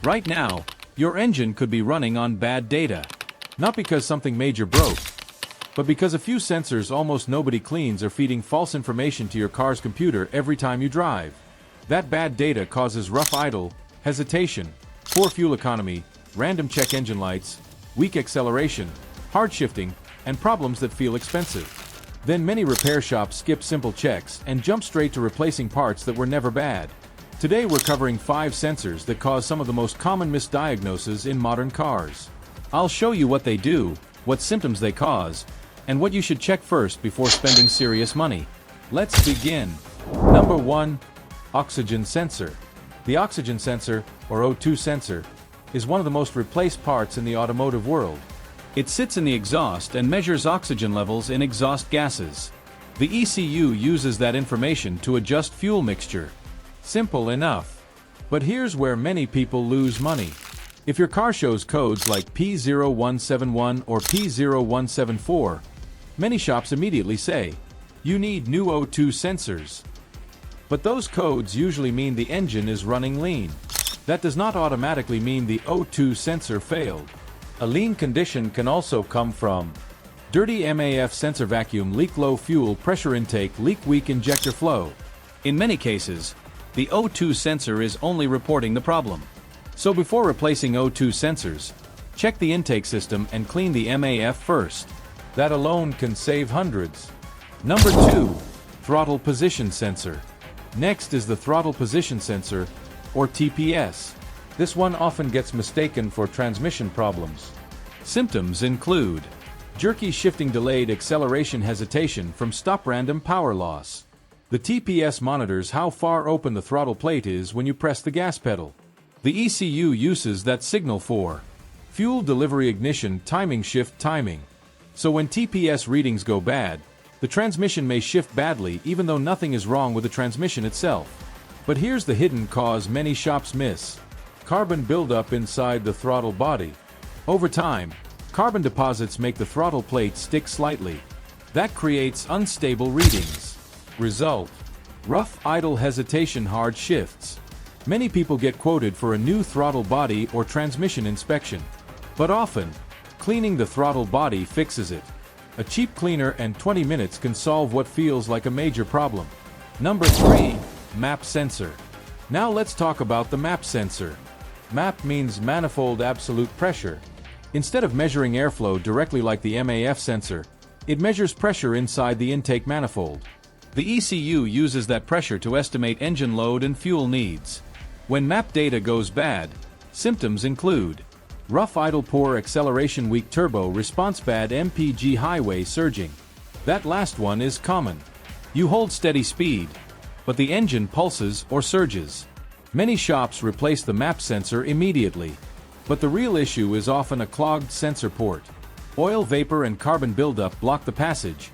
Right now, your engine could be running on bad data. Not because something major broke, but because a few sensors almost nobody cleans are feeding false information to your car's computer every time you drive. That bad data causes rough idle, hesitation, poor fuel economy, random check engine lights, weak acceleration, hard shifting, and problems that feel expensive. Then many repair shops skip simple checks and jump straight to replacing parts that were never bad. Today we're covering 5 sensors that cause some of the most common misdiagnoses in modern cars. I'll show you what they do, what symptoms they cause, and what you should check first before spending serious money. Let's begin. Number 1. Oxygen sensor. The oxygen sensor, or O2 sensor, is one of the most replaced parts in the automotive world. It sits in the exhaust and measures oxygen levels in exhaust gases. The ECU uses that information to adjust fuel mixture. Simple enough. But here's where many people lose money. If your car shows codes like P0171 or P0174, many shops immediately say, "You need new O2 sensors." But those codes usually mean the engine is running lean. That does not automatically mean the O2 sensor failed. A lean condition can also come from dirty MAF sensor vacuum leak, low fuel pressure intake leak, weak injector flow. In many cases, the O2 sensor is only reporting the problem. So before replacing O2 sensors, check the intake system and clean the MAF first. That alone can save hundreds. Number 2. Throttle position sensor. Next is the throttle position sensor, or TPS. This one often gets mistaken for transmission problems. Symptoms include jerky shifting, delayed acceleration, hesitation from stop, random power loss. The TPS monitors how far open the throttle plate is when you press the gas pedal. The ECU uses that signal for fuel delivery, ignition, timing, shift timing. So when TPS readings go bad, the transmission may shift badly even though nothing is wrong with the transmission itself. But here's the hidden cause many shops miss. Carbon buildup inside the throttle body. Over time, carbon deposits make the throttle plate stick slightly. That creates unstable readings. Result: rough idle, hesitation, hard shifts. Many people get quoted for a new throttle body or transmission inspection. But often, cleaning the throttle body fixes it. A cheap cleaner and 20 minutes can solve what feels like a major problem. Number 3. MAP sensor. Now let's talk about the MAP sensor. MAP means manifold absolute pressure. Instead of measuring airflow directly like the MAF sensor, it measures pressure inside the intake manifold. The ECU uses that pressure to estimate engine load and fuel needs. When MAP data goes bad, symptoms include rough idle, poor acceleration, weak turbo response, bad MPG, highway surging. That last one is common. You hold steady speed, but the engine pulses or surges. Many shops replace the MAP sensor immediately, but the real issue is often a clogged sensor port. Oil vapor and carbon buildup block the passage,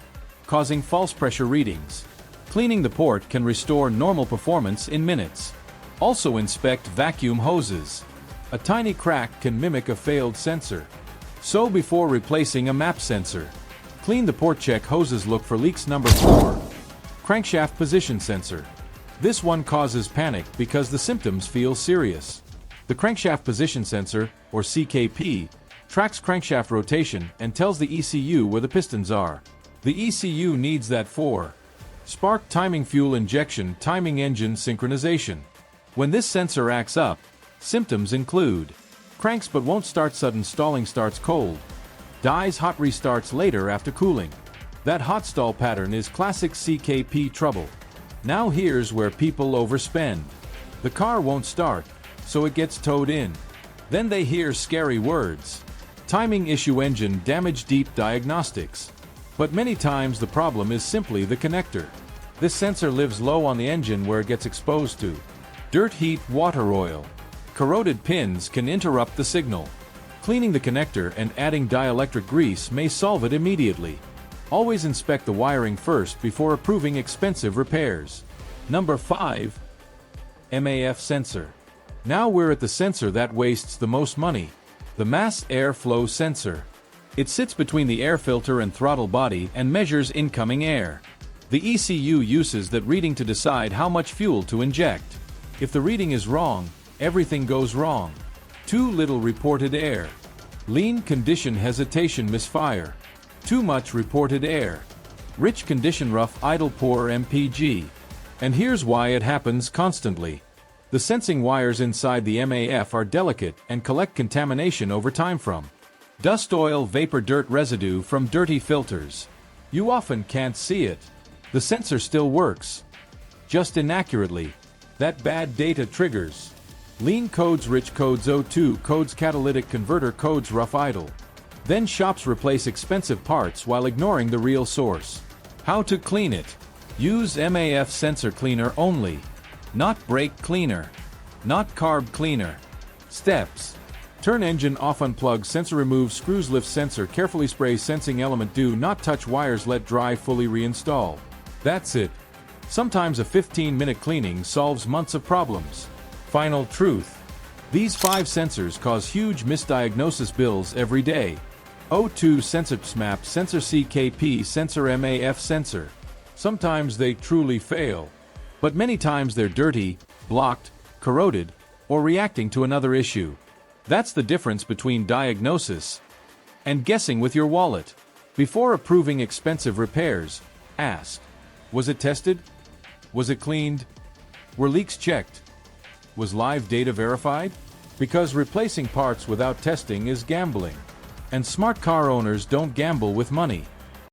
causing false pressure readings. Cleaning the port can restore normal performance in minutes. Also inspect vacuum hoses. A tiny crack can mimic a failed sensor. So before replacing a MAP sensor, clean the port, check hoses, look for leaks. Number 4. Crankshaft position sensor. This one causes panic because the symptoms feel serious. The crankshaft position sensor, or CKP, tracks crankshaft rotation and tells the ECU where the pistons are. The ECU needs that for spark, timing, fuel injection, timing, engine synchronization. When this sensor acts up, symptoms include cranks but won't start, sudden stalling, starts cold, dies hot, restarts later after cooling. That hot stall pattern is classic CKP trouble. Now here's where people overspend. The car won't start, so it gets towed in. Then they hear scary words: timing issue, engine damage, deep diagnostics. But many times the problem is simply the connector. This sensor lives low on the engine where it gets exposed to dirt, heat, water, oil. Corroded pins can interrupt the signal. Cleaning the connector and adding dielectric grease may solve it immediately. Always inspect the wiring first before approving expensive repairs. Number 5. MAF sensor. Now we're at the sensor that wastes the most money. The mass airflow sensor. It sits between the air filter and throttle body and measures incoming air. The ECU uses that reading to decide how much fuel to inject. If the reading is wrong, everything goes wrong. Too little reported air. Lean condition hesitation misfire. Too much reported air. Rich condition rough idle poor MPG. And here's why it happens constantly. The sensing wires inside the MAF are delicate and collect contamination over time from dust, oil, vapor, dirt residue from dirty filters. You often can't see it. The sensor still works, just inaccurately. That bad data triggers lean codes, rich codes, O2 codes, catalytic converter codes, rough idle. Then shops replace expensive parts while ignoring the real source. How to clean it? Use MAF sensor cleaner only. Not brake cleaner. Not carb cleaner. Steps. Turn engine off, unplug sensor, remove screws, lift sensor, carefully spray sensing element, do not touch wires, let dry, fully reinstall. That's it. Sometimes a 15-minute cleaning solves months of problems. Final truth. These 5 sensors cause huge misdiagnosis bills every day. O2 sensor, SMAP sensor, CKP sensor, MAF sensor. Sometimes they truly fail, but many times they're dirty, blocked, corroded, or reacting to another issue. That's the difference between diagnosis and guessing with your wallet. Before approving expensive repairs, ask: was it tested? Was it cleaned? Were leaks checked? Was live data verified? Because replacing parts without testing is gambling. And smart car owners don't gamble with money.